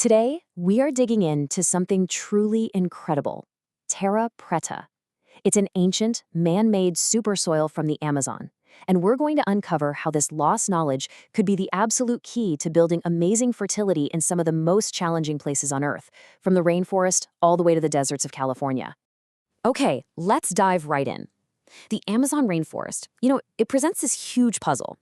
Today, we are digging into something truly incredible, Terra Preta. It's an ancient, man-made super soil from the Amazon, and we're going to uncover how this lost knowledge could be the absolute key to building amazing fertility in some of the most challenging places on Earth, from the rainforest all the way to the deserts of California. Okay, let's dive right in. The Amazon rainforest, it presents this huge puzzle.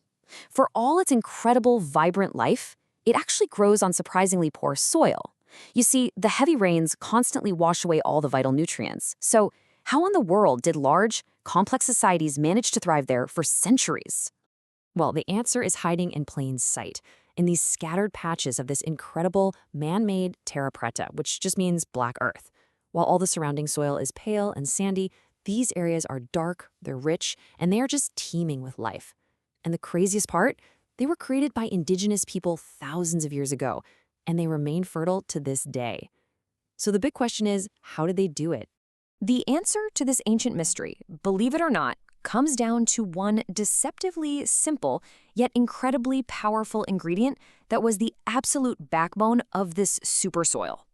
For all its incredible, vibrant life, it actually grows on surprisingly poor soil. You see, the heavy rains constantly wash away all the vital nutrients. So, how in the world did large, complex societies manage to thrive there for centuries? Well, the answer is hiding in plain sight, in these scattered patches of this incredible, man-made terra preta, which just means black earth. While all the surrounding soil is pale and sandy, these areas are dark, they're rich, and they are just teeming with life. And the craziest part? They were created by indigenous people thousands of years ago, and they remain fertile to this day. So the big question is, how did they do it? The answer to this ancient mystery, believe it or not, comes down to one deceptively simple, yet incredibly powerful ingredient that was the absolute backbone of this super soil.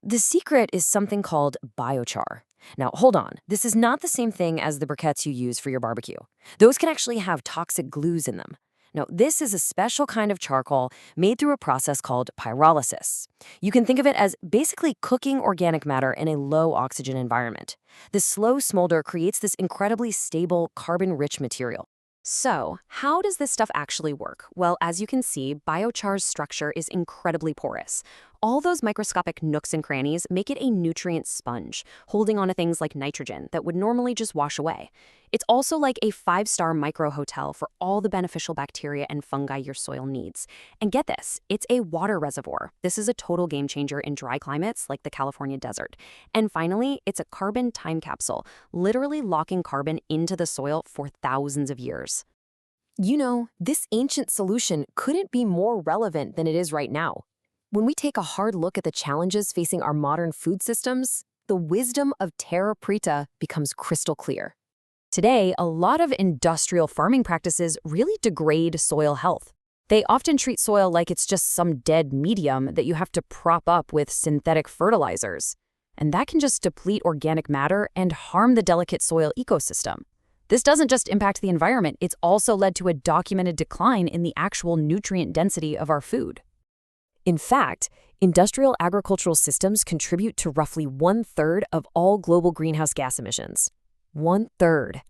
The secret is something called BioChar. Now, hold on. This is not the same thing as the briquettes you use for your barbecue. Those can actually have toxic glues in them. No, this is a special kind of charcoal made through a process called pyrolysis. You can think of it as basically cooking organic matter in a low-oxygen environment. This slow smolder creates this incredibly stable, carbon-rich material. So, how does this stuff actually work? Well, as you can see, biochar's structure is incredibly porous. All those microscopic nooks and crannies make it a nutrient sponge, holding on to things like nitrogen that would normally just wash away. It's also like a 5-star micro-hotel for all the beneficial bacteria and fungi your soil needs. And get this, it's a water reservoir. This is a total game changer in dry climates like the California desert. And finally, it's a carbon time capsule, literally locking carbon into the soil for thousands of years. This ancient solution couldn't be more relevant than it is right now. When we take a hard look at the challenges facing our modern food systems, the wisdom of Terra Preta becomes crystal clear. Today, a lot of industrial farming practices really degrade soil health. They often treat soil like it's just some dead medium that you have to prop up with synthetic fertilizers. And that can just deplete organic matter and harm the delicate soil ecosystem. This doesn't just impact the environment, it's also led to a documented decline in the actual nutrient density of our food. In fact, industrial agricultural systems contribute to roughly 1/3 of all global greenhouse gas emissions. 1/3.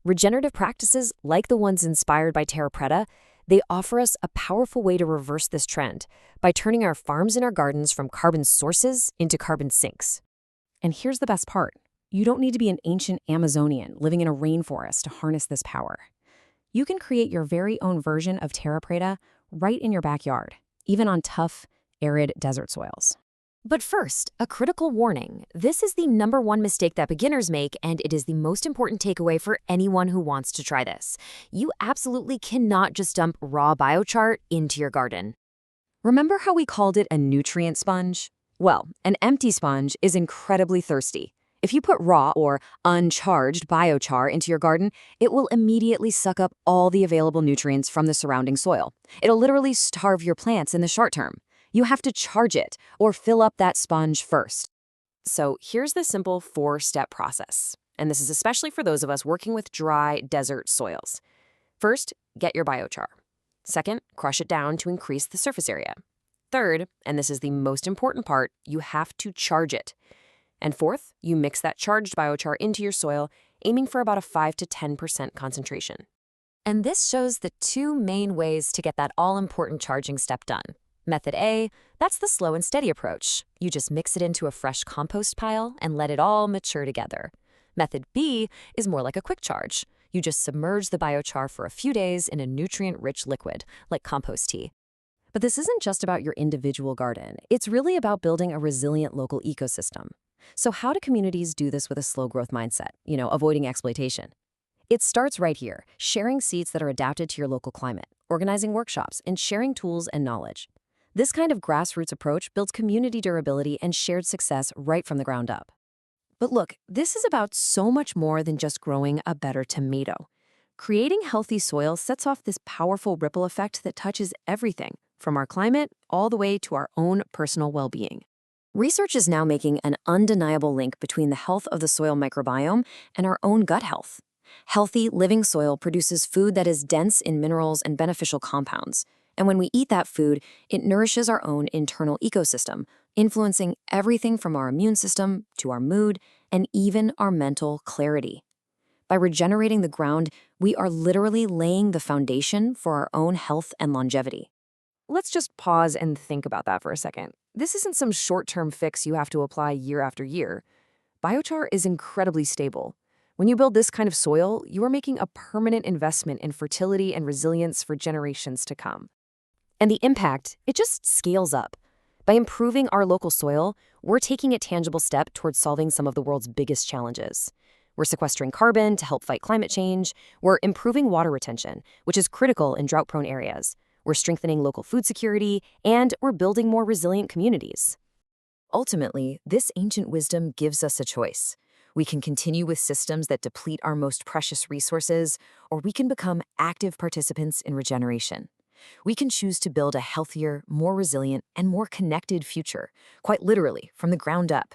Regenerative practices, like the ones inspired by Terra Preta, they offer us a powerful way to reverse this trend by turning our farms and our gardens from carbon sources into carbon sinks. And here's the best part. You don't need to be an ancient Amazonian living in a rainforest to harness this power. You can create your very own version of Terra Preta right in your backyard, even on tough, arid desert soils. But first, a critical warning. This is the #1 mistake that beginners make, and it is the most important takeaway for anyone who wants to try this. You absolutely cannot just dump raw biochar into your garden. Remember how we called it a nutrient sponge? Well, an empty sponge is incredibly thirsty. If you put raw or uncharged biochar into your garden, it will immediately suck up all the available nutrients from the surrounding soil. It'll literally starve your plants in the short term. You have to charge it or fill up that sponge first. So here's the simple 4-step process. And this is especially for those of us working with dry desert soils. First, get your biochar. Second, crush it down to increase the surface area. Third, and this is the most important part, you have to charge it. And fourth, you mix that charged biochar into your soil, aiming for about a 5 to 10% concentration. And this shows the 2 main ways to get that all-important charging step done. Method A, that's the slow and steady approach. You just mix it into a fresh compost pile and let it all mature together. Method B is more like a quick charge. You just submerge the biochar for a few days in a nutrient-rich liquid, like compost tea. But this isn't just about your individual garden. It's really about building a resilient local ecosystem. So how do communities do this with a slow-growth mindset, avoiding exploitation? It starts right here, sharing seeds that are adapted to your local climate, organizing workshops, and sharing tools and knowledge. This kind of grassroots approach builds community durability and shared success right from the ground up. But look, this is about so much more than just growing a better tomato. Creating healthy soil sets off this powerful ripple effect that touches everything, from our climate all the way to our own personal well-being. Research is now making an undeniable link between the health of the soil microbiome and our own gut health. Healthy, living soil produces food that is dense in minerals and beneficial compounds. And when we eat that food, it nourishes our own internal ecosystem, influencing everything from our immune system to our mood and even our mental clarity. By regenerating the ground, we are literally laying the foundation for our own health and longevity. Let's just pause and think about that for a second. This isn't some short-term fix you have to apply year after year. Biochar is incredibly stable. When you build this kind of soil, you are making a permanent investment in fertility and resilience for generations to come. And the impact, it just scales up. By improving our local soil, we're taking a tangible step towards solving some of the world's biggest challenges. We're sequestering carbon to help fight climate change. We're improving water retention, which is critical in drought-prone areas. We're strengthening local food security, and we're building more resilient communities. Ultimately, this ancient wisdom gives us a choice. We can continue with systems that deplete our most precious resources, or we can become active participants in regeneration. We can choose to build a healthier, more resilient, and more connected future, quite literally, from the ground up.